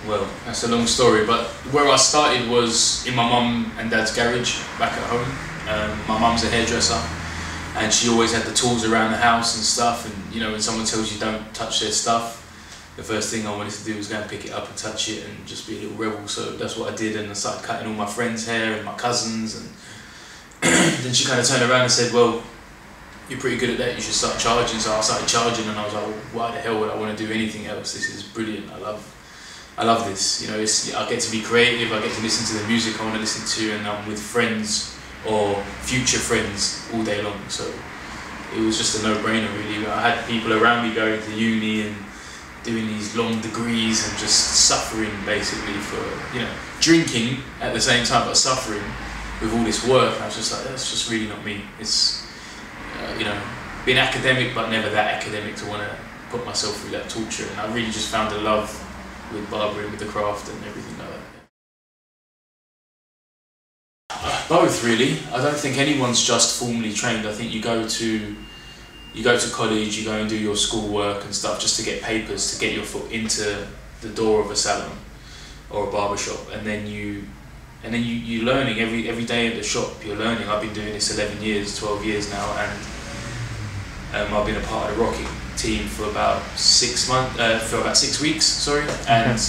Well, that's a long story, but where I started was in my mum and dad's garage back at home. My mum's a hairdresser, and she always had the tools around the house and stuff, and you know, when someone tells you don't touch their stuff, the first thing I wanted to do was go and pick it up and touch it and just be a little rebel. So that's what I did, and I started cutting all my friends' hair and my cousins, and then she kind of turned around and said, well, you're pretty good at that, you should start charging. So I started charging, and I was like, well, why the hell would I want to do anything else? This is brilliant. I love this. You know, I get to be creative, I get to listen to the music I want to listen to, and I'm with friends or future friends all day long. So it was just a no-brainer really. I had people around me going to uni and doing these long degrees and just suffering basically for, you know, drinking at the same time but suffering with all this work. And I was just like, that's just really not me. It's, you know, being academic but never that academic to want to put myself through that torture. And I really just found a love with barbering, with the craft and everything like that. Both really. I don't think anyone's just formally trained. I think you go to college, you go and do your schoolwork and stuff just to get papers, to get your foot into the door of a salon or a barber shop, and then you're learning every day at the shop. You're learning. I've been doing this 11 years, 12 years now, and I've been a part of the Rocket team for about 6 weeks, sorry, and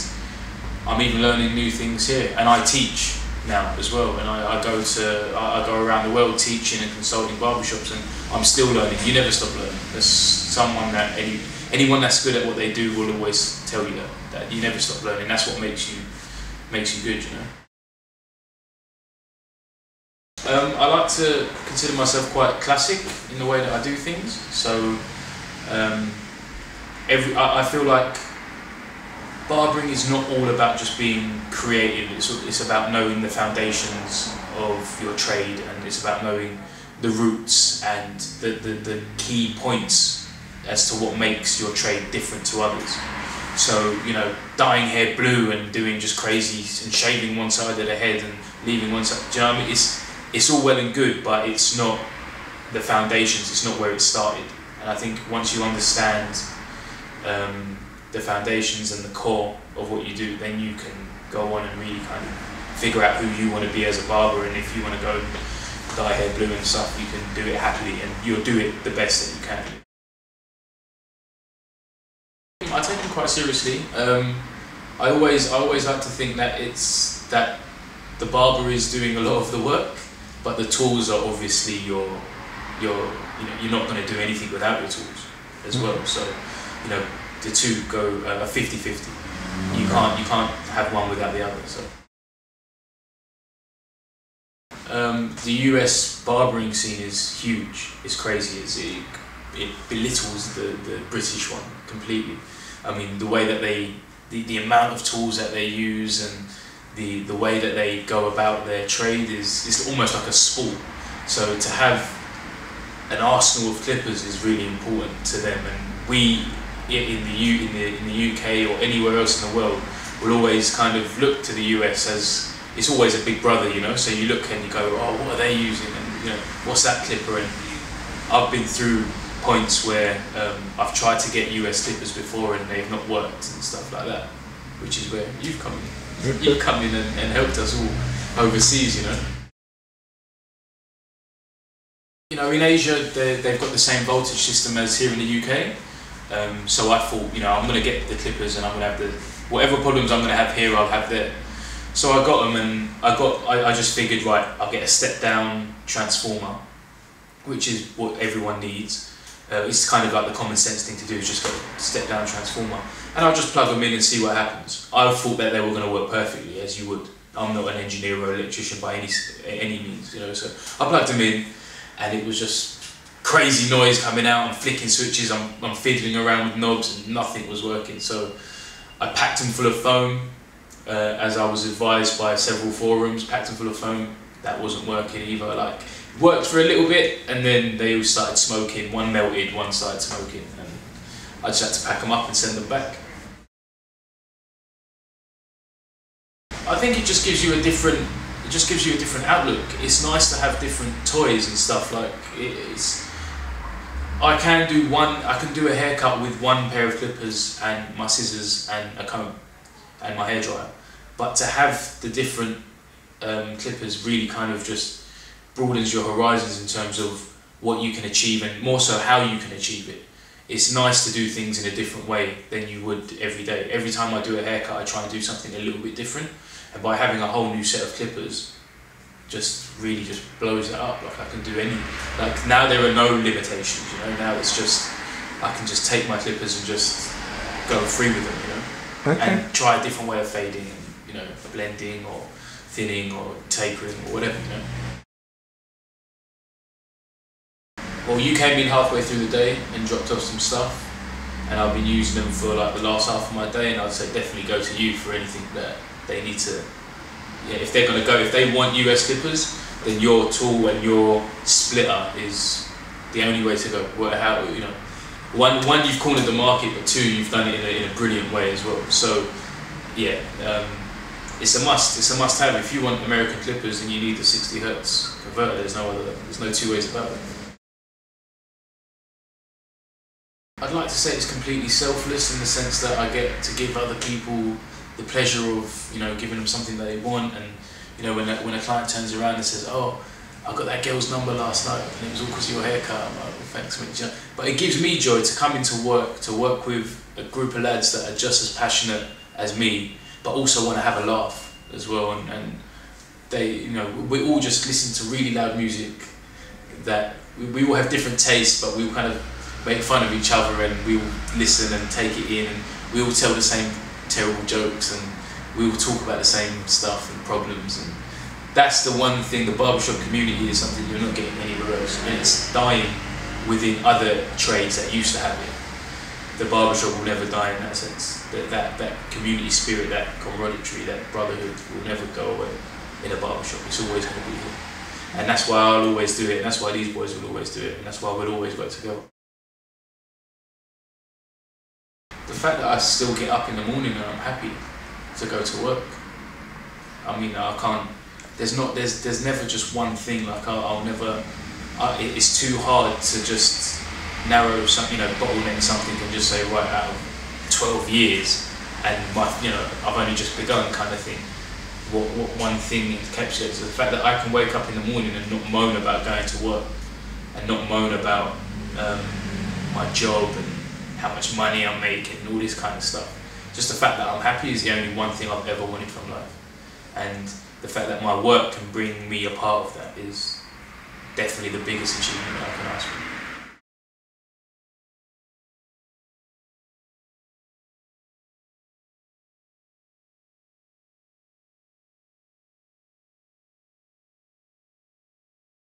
I'm even learning new things here, and I teach now as well, and I go around the world teaching and consulting barbershops, and I'm still learning. You never stop learning. There's someone that anyone that's good at what they do will always tell you that you never stop learning. That's what makes you good, you know. I like to consider myself quite classic in the way that I do things. So I feel like barbering is not all about just being creative. It's about knowing the foundations of your trade, and it's about knowing the roots and the key points as to what makes your trade different to others. So, you know, dyeing hair blue and doing just crazy and shaving one side of the head and leaving one side, do you know what I mean? It's all well and good, but it's not the foundations, it's not where it started. And I think once you understand the foundations and the core of what you do, then you can go on and really kind of figure out who you want to be as a barber, and if you want to go dye hair blue and stuff, you can do it happily and you'll do it the best that you can. I take them quite seriously. I always like to think that the barber is doing a lot of the work, but the tools are obviously you're not going to do anything without your tools as well. So, you know, the two go a 50-50. You can't have one without the other. So. The US barbering scene is huge. It's crazy. It belittles the British one completely. I mean, the way that the amount of tools that they use and the way that they go about their trade is almost like a sport. So to have an arsenal of clippers is really important to them, and we in the UK or anywhere else in the world will always kind of look to the US as it's always a big brother, you know. So you look and you go, oh, what are they using, and you know, what's that clipper? And I've been through points where I've tried to get US clippers before and they've not worked and stuff like that, which is where you've come in. You've come in and helped us all overseas, you know. You know, in Asia they've got the same voltage system as here in the UK. So I thought, you know, I'm going to get the clippers and I'm going to have whatever problems I'm going to have here, I'll have there. So I got them, and I just figured, right, I'll get a step down transformer, which is what everyone needs. It's kind of like the common sense thing to do, is just get a step down transformer, and I'll just plug them in and see what happens. I thought that they were going to work perfectly, as you would. I'm not an engineer or electrician by any means, you know. So I plugged them in, and it was just crazy noise coming out. I'm flicking switches, I'm fiddling around with knobs, and nothing was working. So I packed them full of foam, as I was advised by several forums. Packed them full of foam. That wasn't working either. Like, worked for a little bit, and then they all started smoking. One melted, one started smoking, and I just had to pack them up and send them back. I think it just gives you a different. It just gives you a different outlook. It's nice to have different toys and stuff. Like, I can do a haircut with one pair of clippers and my scissors and a comb. and my hairdryer. But to have the different clippers really kind of just broadens your horizons in terms of what you can achieve, and more so how you can achieve it. It's nice to do things in a different way than you would every day. Every time I do a haircut, I try and do something a little bit different, and by having a whole new set of clippers, just really just blows it up. Like I can do any, like now there are no limitations, you know. Now it's just, I can just take my clippers and just go free with them, you know. Okay. And try a different way of fading, and you know, blending or thinning or tapering or whatever, you know. Well, you came in halfway through the day and dropped off some stuff, and I've been using them for like the last half of my day, and I'd say definitely go to you for anything that they need to, yeah, if they're going to go, if they want US clippers, then your tool and your splitter is the only way to go. How, you know, one you've cornered the market, but two, you've done it in a brilliant way as well. So yeah, it's a must. It's a must-have. If you want American clippers and you need the 60 Hz converter, there's no two ways about it. I'd like to say it's completely selfless in the sense that I get to give other people the pleasure of, you know, giving them something that they want. And you know, when a client turns around and says, "Oh, I got that girl's number last night and it was all because of your haircut," I'm like, "Well, thanks, mate." You know? But it gives me joy to come into work, to work with a group of lads that are just as passionate as me, but also want to have a laugh as well. And they, you know, we all just listen to really loud music that we all have different tastes, but we all kind of make fun of each other, and we all listen and take it in, and we all tell the same terrible jokes, and we all talk about the same stuff and problems. And that's the one thing, the barbershop community is something you're not getting anywhere else, and it's dying within other trades that used to have it. The barbershop will never die in that sense. That community spirit, that camaraderie, that brotherhood will never go away in a barbershop. It's always going to be here. And that's why I'll always do it, and that's why these boys will always do it, and that's why we'll always work together. The fact that I still get up in the morning and I'm happy to go to work. I mean, I can't, there's never just one thing. Like I'll never, it's too hard to just narrow something, you know, bottleneck something and just say, right, out of 12 years and you know, I've only just begun kind of thing. What one thing encapsulates the fact that I can wake up in the morning and not moan about going to work, and not moan about my job and how much money I'm making and all this kind of stuff. Just the fact that I'm happy is the only one thing I've ever wanted from life. And the fact that my work can bring me a part of that is definitely the biggest achievement that I can ask for.